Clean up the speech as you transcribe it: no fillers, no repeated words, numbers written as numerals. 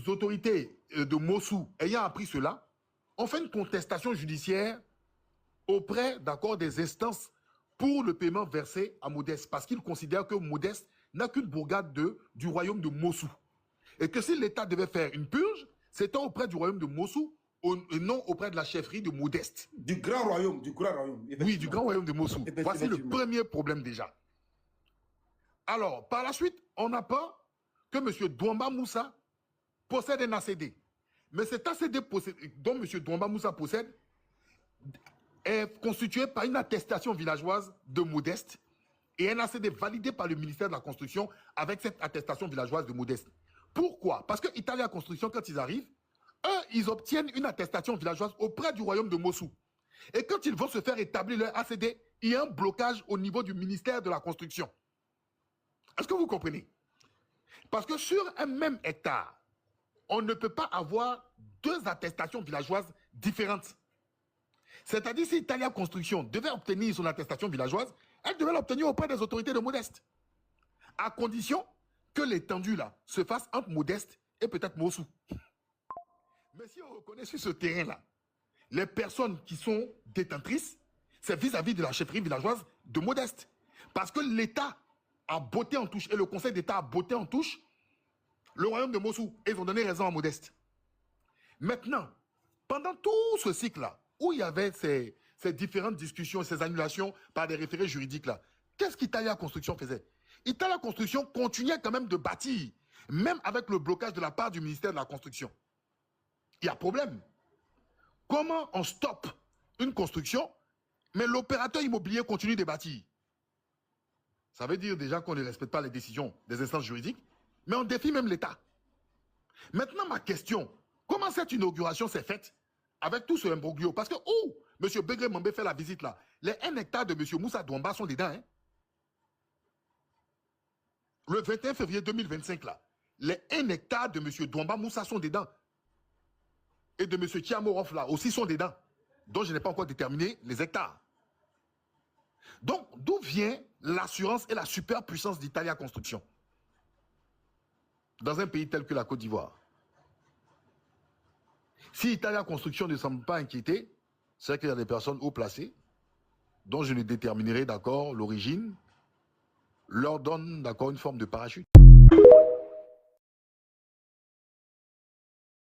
autorités de Mossou ayant appris cela, ont fait une contestation judiciaire auprès, d'accord, des instances pour le paiement versé à Modeste, parce qu'ils considèrent que Modeste n'a qu'une bourgade du royaume de Mossou. Et que si l'État devait faire une purge, c'était auprès du royaume de Mossou et non auprès de la chefferie de Modeste. Du grand royaume, du grand royaume. Oui, du grand royaume de Mossou. Voici le premier problème déjà. Alors, par la suite, on apprend que M. Douamba Moussa possède un ACD. Mais cet ACD dont M. Douamba Moussa possède est constitué par une attestation villageoise de Modeste et un ACD validé par le ministère de la Construction avec cette attestation villageoise de Modeste. Pourquoi? Parce que Italia Construction, quand ils arrivent, eux, ils obtiennent une attestation villageoise auprès du royaume de Mossou. Et quand ils vont se faire établir leur ACD, il y a un blocage au niveau du ministère de la Construction. Est-ce que vous comprenez? Parce que sur un même hectare, on ne peut pas avoir deux attestations villageoises différentes. C'est-à-dire, si Italia Construction devait obtenir son attestation villageoise, elle devait l'obtenir auprès des autorités de Modeste. À condition que l'étendue là se fasse entre Modeste et peut-être Mossou. Mais si on reconnaît sur ce terrain-là, les personnes qui sont détentrices, c'est vis-à-vis de la chefferie villageoise de Modeste. Parce que l'État a botté en touche, et le Conseil d'État a botté en touche le royaume de Mossou. Et ils ont donné raison à Modeste. Maintenant, pendant tout ce cycle-là, où il y avait ces différentes discussions, ces annulations par des référés juridiques-là, qu'est-ce qu'Italia Construction faisait? Italia Construction continuait quand même de bâtir, même avec le blocage de la part du ministère de la Construction. Il y a problème. Comment on stoppe une construction, mais l'opérateur immobilier continue de bâtir? Ça veut dire déjà qu'on ne respecte pas les décisions des instances juridiques, mais on défie même l'État. Maintenant, ma question, comment cette inauguration s'est faite avec tout ce imbroglio? Parce que où M. Begré Mambé fait la visite là, les 1 hectare de M. Moussa Douamba sont dedans. Hein? Le 21 février 2025 là, les 1 hectare de M. Douamba Moussa sont dedans. Et de M. Tiamorov là aussi sont dedans. Donc je n'ai pas encore déterminé les hectares. Donc d'où vient l'assurance et la superpuissance d'Italia Construction dans un pays tel que la Côte d'Ivoire? Si Italia Construction ne semble pas inquiétée, c'est qu'il y a des personnes haut placées dont je ne déterminerai d'accord l'origine, leur donne d'accord une forme de parachute.